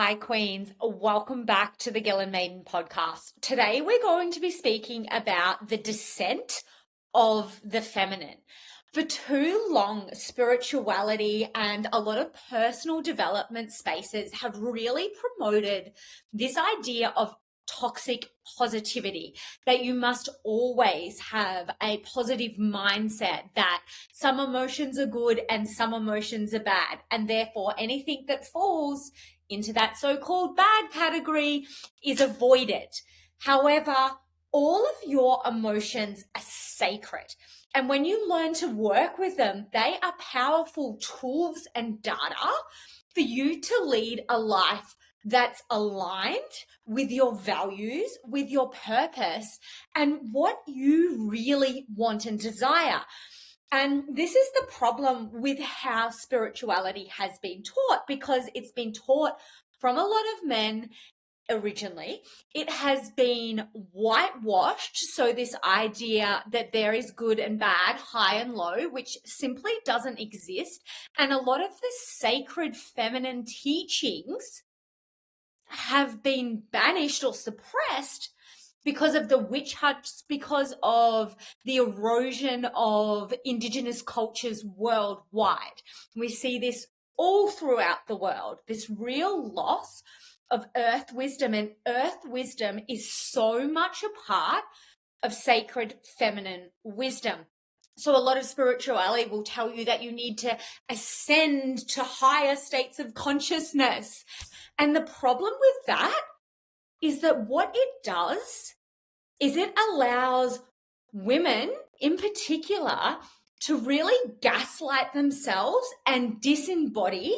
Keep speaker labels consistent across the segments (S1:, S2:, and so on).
S1: Hi, Queens. Welcome back to the Ghislain Maiden podcast. Today, we're going to be speaking about the descent of the feminine. For too long, spirituality and a lot of personal development spaces have really promoted this idea of toxic positivity, that you must always have a positive mindset, that some emotions are good and some emotions are bad, and therefore anything that falls into that so-called bad category is avoided. However, all of your emotions are sacred. And when you learn to work with them, they are powerful tools and data for you to lead a life that's aligned with your values, with your purpose, and what you really want and desire. And this is the problem with how spirituality has been taught, because it's been taught from a lot of men originally. It has been whitewashed. So this idea that there is good and bad, high and low, which simply doesn't exist. And a lot of the sacred feminine teachings have been banished or suppressed because of the witch hunts, because of the erosion of Indigenous cultures worldwide. We see this all throughout the world, this real loss of earth wisdom. And earth wisdom is so much a part of sacred feminine wisdom. So a lot of spirituality will tell you that you need to ascend to higher states of consciousness. And the problem with that is that what it does is it allows women in particular to really gaslight themselves and disembody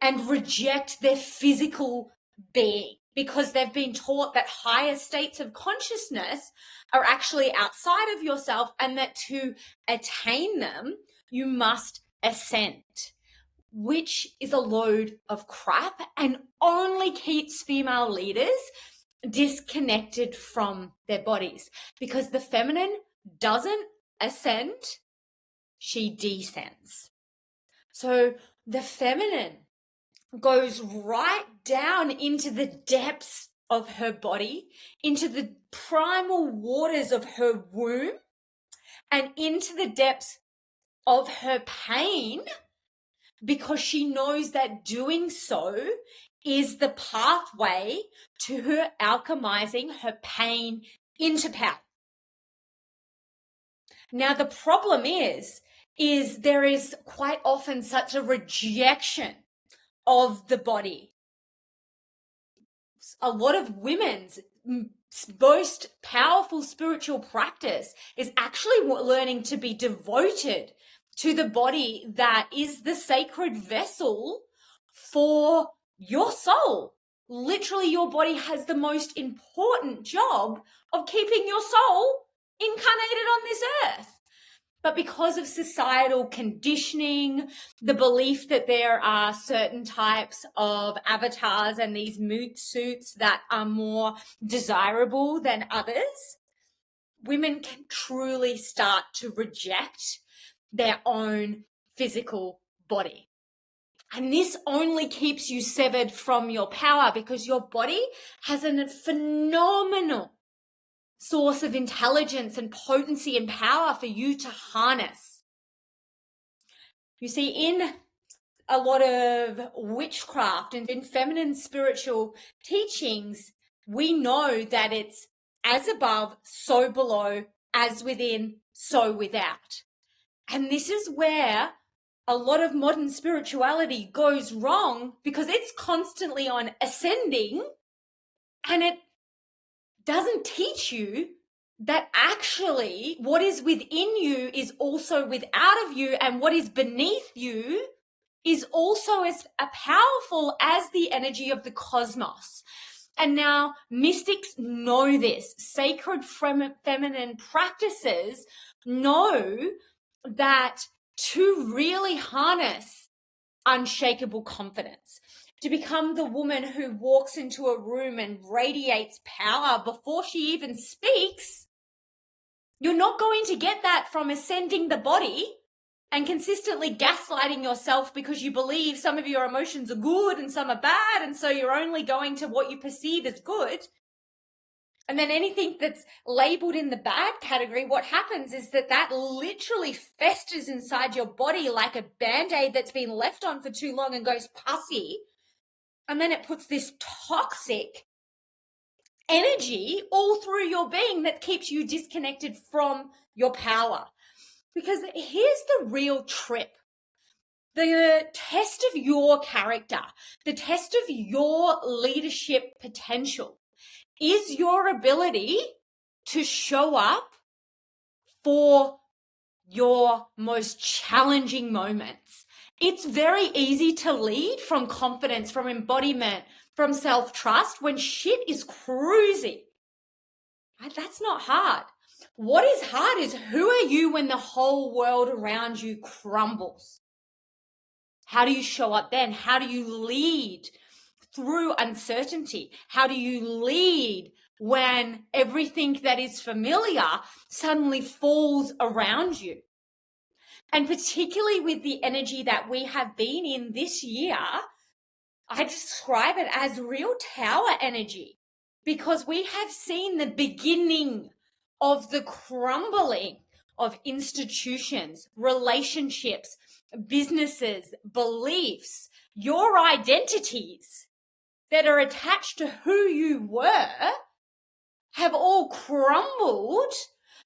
S1: and reject their physical being, because they've been taught that higher states of consciousness are actually outside of yourself, and that to attain them, you must ascend, which is a load of crap and only keeps female leaders disconnected from their bodies, because the feminine doesn't ascend, she descends. So the feminine goes right down into the depths of her body, into the primal waters of her womb, and into the depths of her pain, because she knows that doing so is the pathway to her alchemizing her pain into power. Now, the problem is there is quite often such a rejection of the body. A lot of women's most powerful spiritual practice is actually learning to be devoted to the body that is the sacred vessel for your soul. Literally, your body has the most important job of keeping your soul incarnated on this earth. But because of societal conditioning, the belief that there are certain types of avatars and these moot suits that are more desirable than others, women can truly start to reject their own physical body. And this only keeps you severed from your power, because your body has a phenomenal source of intelligence and potency and power for you to harness. You see, in a lot of witchcraft and in feminine spiritual teachings, we know that it's as above, so below, as within, so without. And this is where a lot of modern spirituality goes wrong, because it's constantly on ascending, and it doesn't teach you that actually what is within you is also without of you, and what is beneath you is also as powerful as the energy of the cosmos. And now mystics know this. Sacred feminine practices know that to really harness unshakable confidence, to become the woman who walks into a room and radiates power before she even speaks, you're not going to get that from ascending the body. and consistently gaslighting yourself because you believe some of your emotions are good and some are bad, and so you're only going to what you perceive as good. And then anything that's labeled in the bad category, what happens is that literally festers inside your body like a Band-Aid that's been left on for too long and goes pussy. And then it puts this toxic energy all through your being that keeps you disconnected from your power. Because here's the real trip. The test of your character, the test of your leadership potential is your ability to show up for your most challenging moments. It's very easy to lead from confidence, from embodiment, from self-trust when shit is cruising. That's not hard. What is hard is who are you when the whole world around you crumbles? How do you show up then? How do you lead through uncertainty? How do you lead when everything that is familiar suddenly falls around you? And particularly with the energy that we have been in this year, I describe it as real tower energy, because we have seen the beginning of the crumbling of institutions, relationships, businesses, beliefs, your identities that are attached to who you were have all crumbled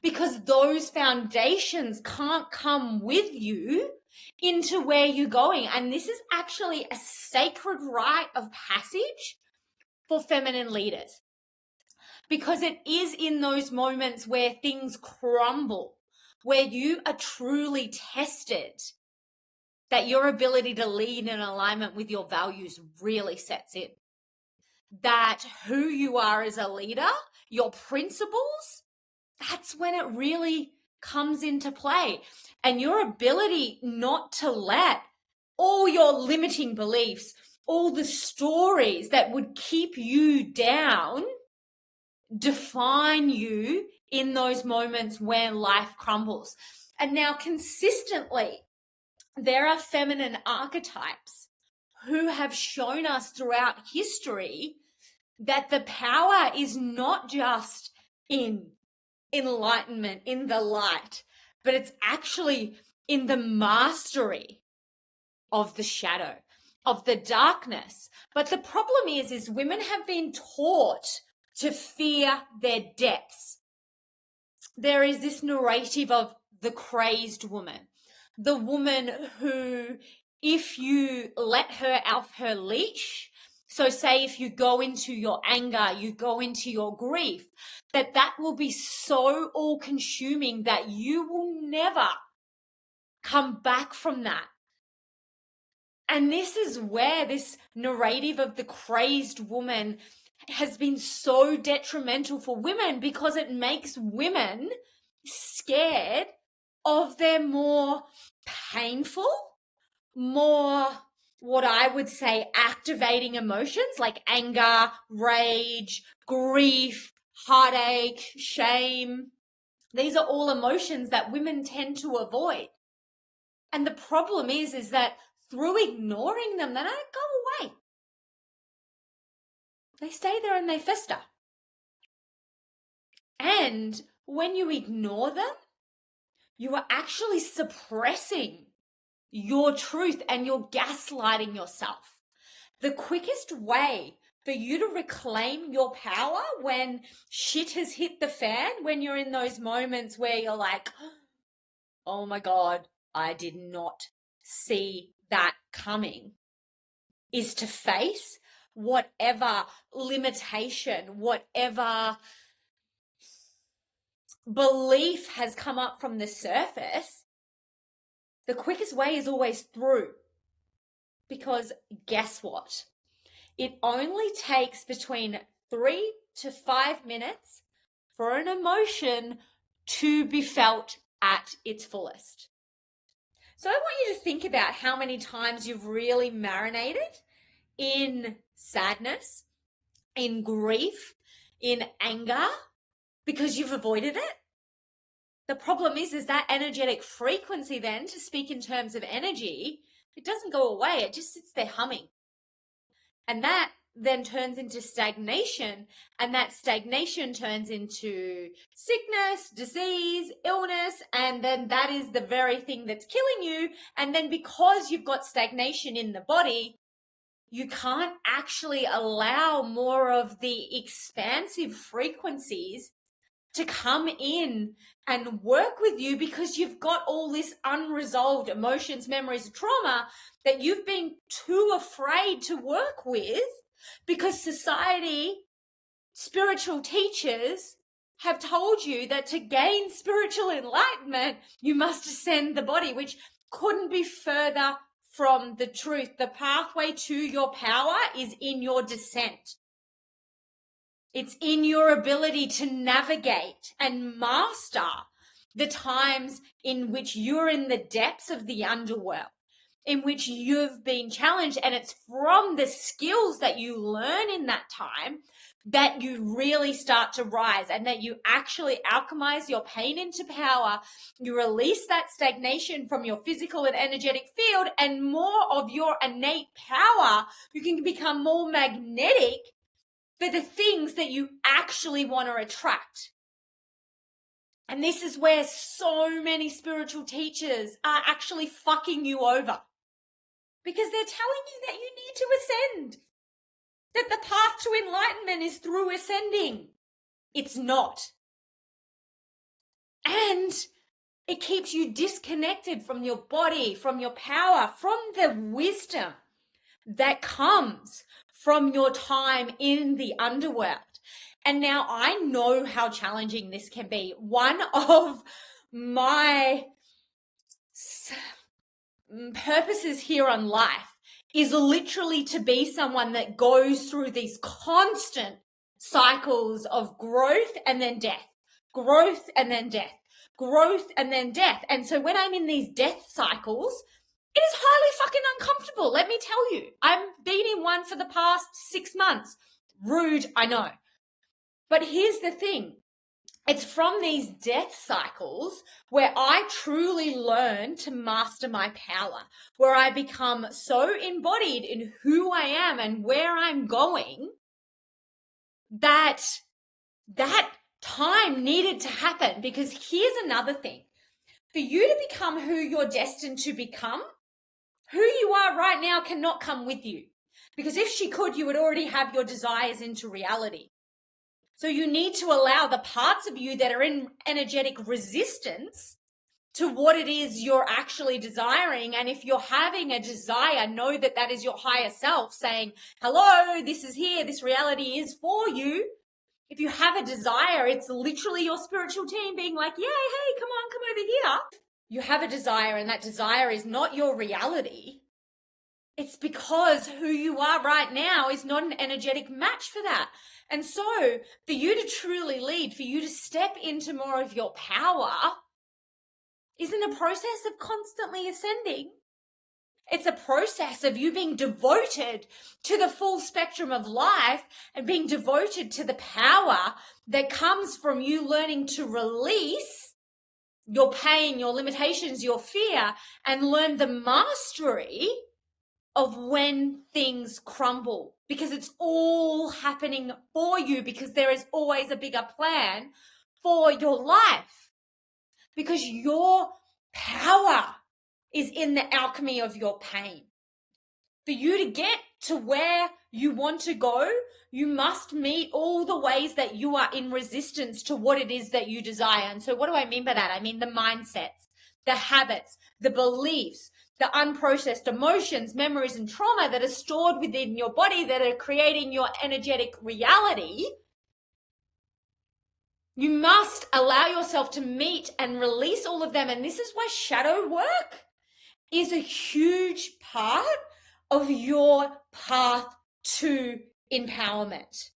S1: because those foundations can't come with you into where you're going. And this is actually a sacred rite of passage for feminine leaders, because it is in those moments where things crumble, where you are truly tested, that your ability to lead in alignment with your values really sets in. That who you are as a leader, your principles, that's when it really comes into play. And your ability not to let all your limiting beliefs, all the stories that would keep you down, define you in those moments when life crumbles. And now consistently, there are feminine archetypes who have shown us throughout history that the power is not just in enlightenment, in the light, but it's actually in the mastery of the shadow, of the darkness. But the problem is women have been taught to fear their depths. There is this narrative of the crazed woman, the woman who, if you let her off her leash, so say if you go into your anger, you go into your grief, that will be so all-consuming that you will never come back from that. And this is where this narrative of the crazed woman has been so detrimental for women, because it makes women scared of their more painful, more, what I would say, activating emotions like anger, rage, grief, heartache, shame. These are all emotions that women tend to avoid. And the problem is that through ignoring them, they don't go away. They stay there and they fester. And when you ignore them, you are actually suppressing your truth and you're gaslighting yourself. The quickest way for you to reclaim your power when shit has hit the fan, when you're in those moments where you're like, oh my God, I did not see that coming, is to face whatever limitation, whatever belief has come up from the surface. The quickest way is always through. Because guess what? It only takes between 3 to 5 minutes for an emotion to be felt at its fullest. So I want you to think about how many times you've really marinated in sadness, in grief, in anger, because you've avoided it. The problem is that energetic frequency then, to speak in terms of energy, it doesn't go away. It just sits there humming. And that then turns into stagnation, and that stagnation turns into sickness, disease, illness, and then that is the very thing that's killing you. And then because you've got stagnation in the body, you can't actually allow more of the expansive frequencies to come in and work with you, because you've got all this unresolved emotions, memories, trauma that you've been too afraid to work with, because society, spiritual teachers have told you that to gain spiritual enlightenment, you must ascend the body, which couldn't be further from the truth. The pathway to your power is in your descent. It's in your ability to navigate and master the times in which you're in the depths of the underworld, in which you've been challenged. And it's from the skills that you learn in that time that you really start to rise, and that you actually alchemize your pain into power. You release that stagnation from your physical and energetic field, and more of your innate power. You can become more magnetic for the things that you actually want to attract. And this is where so many spiritual teachers are actually fucking you over, because they're telling you that you need to ascend, that the path to enlightenment is through ascending. It's not. And it keeps you disconnected from your body, from your power, from the wisdom that comes from your time in the underworld. And now I know how challenging this can be. One of my purposes here on life is literally to be someone that goes through these constant cycles of growth and then death, growth and then death, growth and then death. And so when I'm in these death cycles, it is highly fucking uncomfortable, let me tell you. I've been in one for the past 6 months. Rude, I know. But here's the thing. It's from these death cycles where I truly learn to master my power, where I become so embodied in who I am and where I'm going, that time needed to happen. Because here's another thing. For you to become who you're destined to become, who you are right now cannot come with you. Because if she could, you would already have your desires into reality. So you need to allow the parts of you that are in energetic resistance to what it is you're actually desiring. And if you're having a desire, know that that is your higher self saying, hello, this is here, this reality is for you. If you have a desire, it's literally your spiritual team being like, yay, hey, come on, come over here. You have a desire, and that desire is not your reality. It's because who you are right now is not an energetic match for that. And so for you to truly lead, for you to step into more of your power, isn't a process of constantly ascending. It's a process of you being devoted to the full spectrum of life and being devoted to the power that comes from you learning to release your pain, your limitations, your fear, and learn the mastery of when things crumble, because it's all happening for you, because there is always a bigger plan for your life, because your power is in the alchemy of your pain. For you to get to where you want to go, you must meet all the ways that you are in resistance to what it is that you desire. And so what do I mean by that? I mean the mindsets, the habits, the beliefs, the unprocessed emotions, memories, and trauma that are stored within your body that are creating your energetic reality. You must allow yourself to meet and release all of them. And this is why shadow work is a huge part of your path to empowerment.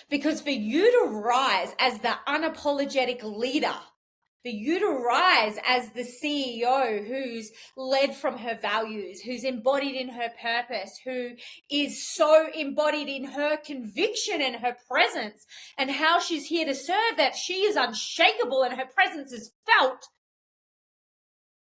S1: Because for you to rise as the unapologetic leader For you to rise as the CEO who's led from her values, who's embodied in her purpose, who is so embodied in her conviction and her presence and how she's here to serve, that she is unshakable and her presence is felt,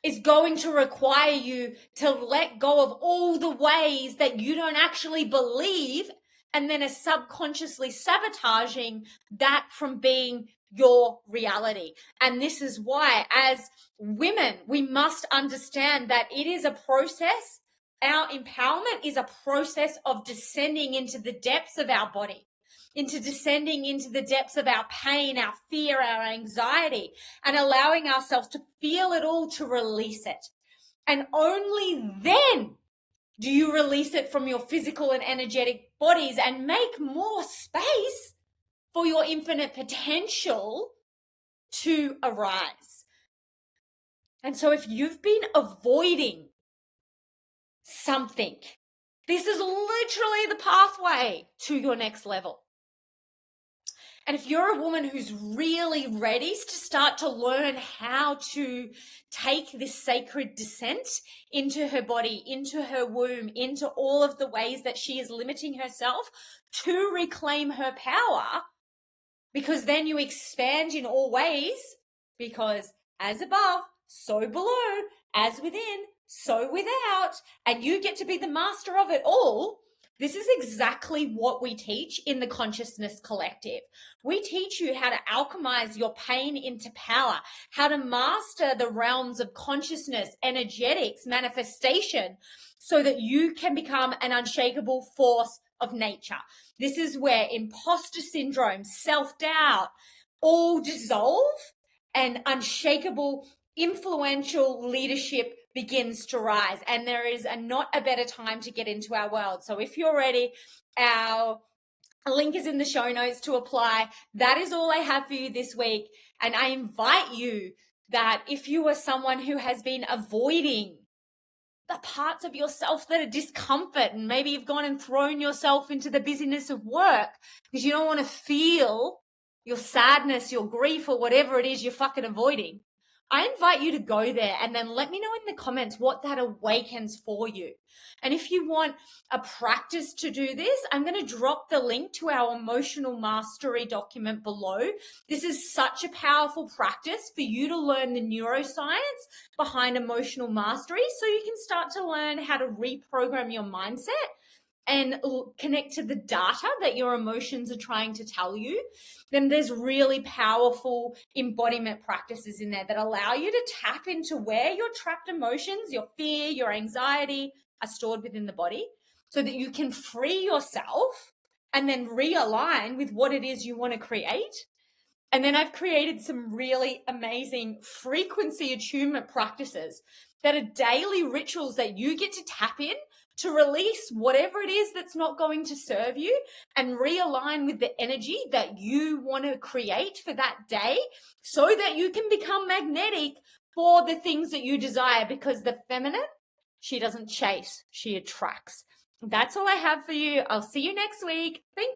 S1: is going to require you to let go of all the ways that you don't actually believe and then are subconsciously sabotaging that from being your reality. And this is why, as women, we must understand that it is a process. Our empowerment is a process of descending into the depths of our body, into descending into the depths of our pain, our fear, our anxiety, and allowing ourselves to feel it all, to release it. And only then do you release it from your physical and energetic bodies and make more space for your infinite potential to arise. And so if you've been avoiding something, this is literally the pathway to your next level. And if you're a woman who's really ready to start to learn how to take this sacred descent into her body, into her womb, into all of the ways that she is limiting herself to reclaim her power, because then you expand in all ways, because as above, so below, as within, so without, and you get to be the master of it all. This is exactly what we teach in the Consciousness Collective. We teach you how to alchemize your pain into power, how to master the realms of consciousness, energetics, manifestation, so that you can become an unshakable force of nature. This is where imposter syndrome, self-doubt all dissolve and unshakable, influential leadership begins to rise. And there is not a better time to get into our world. So if you're ready, our link is in the show notes to apply. That is all I have for you this week. And I invite you that if you are someone who has been avoiding the parts of yourself that are discomfort, and maybe you've gone and thrown yourself into the busyness of work because you don't want to feel your sadness, your grief, or whatever it is you're fucking avoiding, I invite you to go there and then let me know in the comments what that awakens for you. And if you want a practice to do this, I'm going to drop the link to our emotional mastery document below. This is such a powerful practice for you to learn the neuroscience behind emotional mastery, so you can start to learn how to reprogram your mindset and connect to the data that your emotions are trying to tell you. Then there's really powerful embodiment practices in there that allow you to tap into where your trapped emotions, your fear, your anxiety are stored within the body, so that you can free yourself and then realign with what it is you want to create. And then I've created some really amazing frequency attunement practices that are daily rituals that you get to tap in to release whatever it is that's not going to serve you and realign with the energy that you want to create for that day, so that you can become magnetic for the things that you desire. Because the feminine, she doesn't chase, she attracts. That's all I have for you. I'll see you next week. Thank you.